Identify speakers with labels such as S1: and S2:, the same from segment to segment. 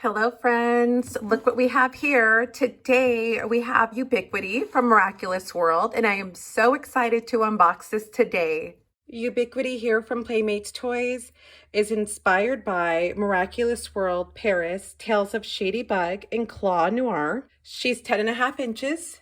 S1: Hello friends, look what we have here. Today we have Ubiquity from Miraculous World and I am so excited to unbox this today. Ubiquity here from Playmates Toys is inspired by Miraculous World Paris Tales of Shady Bug and Claw Noir. She's 10.5 inches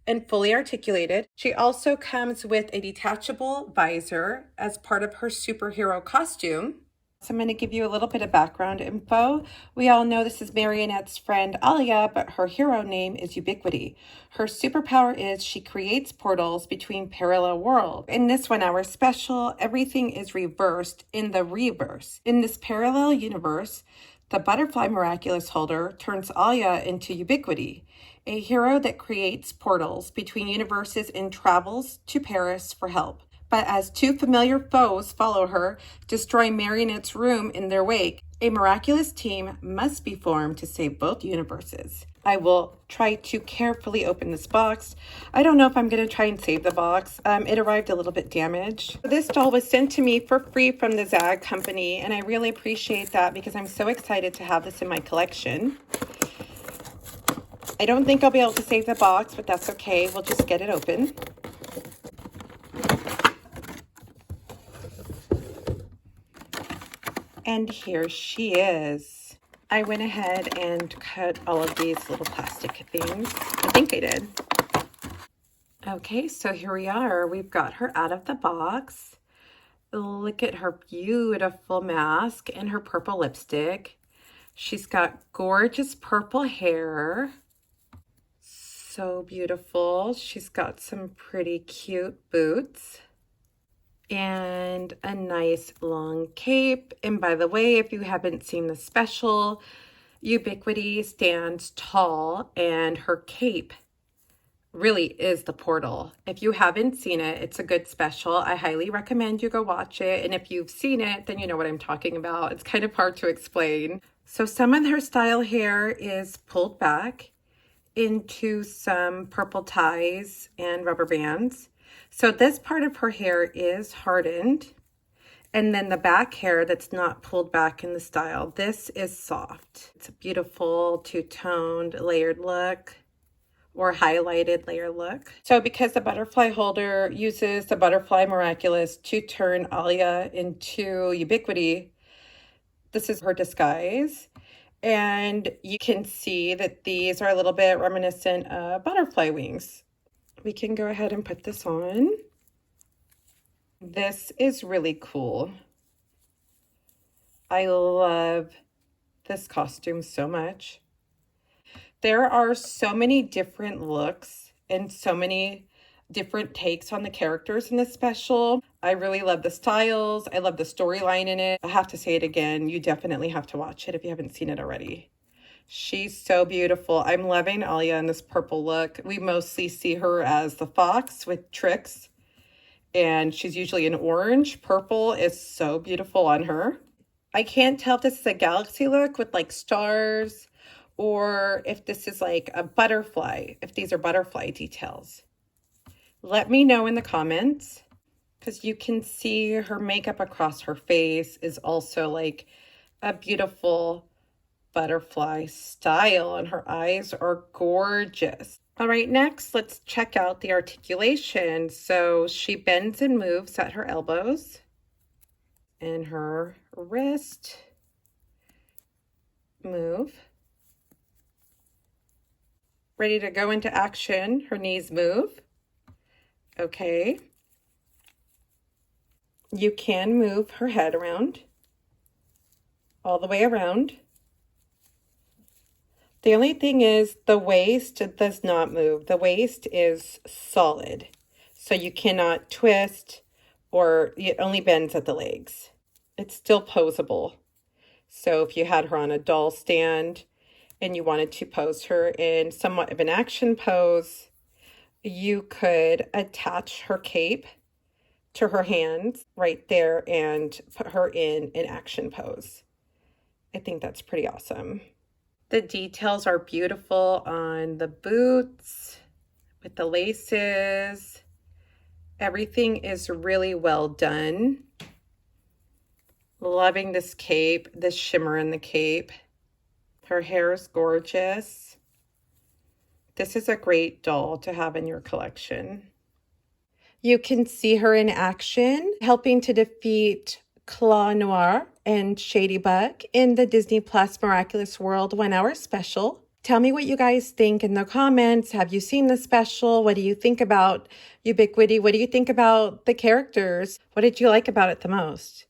S1: and fully articulated. She also comes with a detachable visor as part of her superhero costume. So I'm going to give you a little bit of background info. We all know this is Marionette's friend Alia, but her hero name is Ubiquity. Her superpower is she creates portals between parallel worlds. In this 1 hour special, everything is reversed in the reverse. In this parallel universe, the butterfly miraculous holder turns Alia into Ubiquity, a hero that creates portals between universes and travels to Paris for help. But as two familiar foes follow her, destroying Marionette's room in their wake, a miraculous team must be formed to save both universes. I will try to carefully open this box. I don't know if I'm going to try and save the box. It arrived a little bit damaged. This doll was sent to me for free from the Zag company, and I really appreciate that because I'm so excited to have this in my collection. I don't think I'll be able to save the box, but that's okay. We'll just get it open. And here she is. I went ahead and cut all of these little plastic things. I think I did. Okay, so here we are. We've got her out of the box. Look at her beautiful mask and her purple lipstick. She's got gorgeous purple hair. So beautiful. She's got some pretty cute boots and a nice long cape. And by the way, if you haven't seen the special, Ubiquity stands tall and her cape really is the portal. If you haven't seen it, it's a good special. I highly recommend you go watch it. And if you've seen it, then you know what I'm talking about. It's kind of hard to explain. So some of her style hair is pulled back into some purple ties and rubber bands. So this part of her hair is hardened. And then the back hair that's not pulled back in the style, this is soft. It's a beautiful two-toned layered look or highlighted layer look. So because the butterfly holder uses the butterfly miraculous to turn Alia into Ubiquity, this is her disguise. And you can see that these are a little bit reminiscent of butterfly wings. We can go ahead and put this on. This is really cool. I love this costume so much. There are so many different looks and so many different takes on the characters in this special. I really love the styles. I love the storyline in it. I have to say it again. You definitely have to watch it if you haven't seen it already. She's so beautiful. I'm loving Alia in this purple look. We mostly see her as the fox with tricks, and she's usually in orange. Purple is so beautiful on her. I can't tell if this is a galaxy look with like stars or if this is like a butterfly, if these are butterfly details. Let me know in the comments, because you can see her makeup across her face is also like a beautiful butterfly style, and her eyes are gorgeous. All right, next, let's check out the articulation. So she bends and moves at her elbows and her wrist move. Ready to go into action, her knees move. Okay. You can move her head around, all the way around. The only thing is the waist does not move. The waist is solid. So you cannot twist, or it only bends at the legs. It's still posable. So if you had her on a doll stand and you wanted to pose her in somewhat of an action pose, you could attach her cape to her hands right there and put her in an action pose. I think that's pretty awesome. The details are beautiful on the boots with the laces. Everything is really well done. Loving this cape, this shimmer in the cape. Her hair is gorgeous. This is a great doll to have in your collection. You can see her in action, helping to defeat Noir and Ladybug in the Disney Plus Miraculous World 1 hour special. Tell me what you guys think in the comments. Have you seen the special? What do you think about Ubiquity? What do you think about the characters? What did you like about it the most?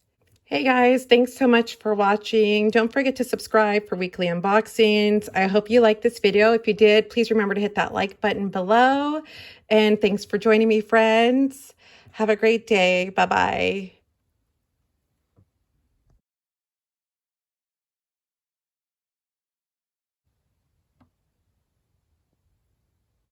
S1: Hey guys, thanks so much for watching. Don't forget to subscribe for weekly unboxings. I hope you liked this video. If you did, please remember to hit that like button below. And thanks for joining me, friends. Have a great day. Bye-bye.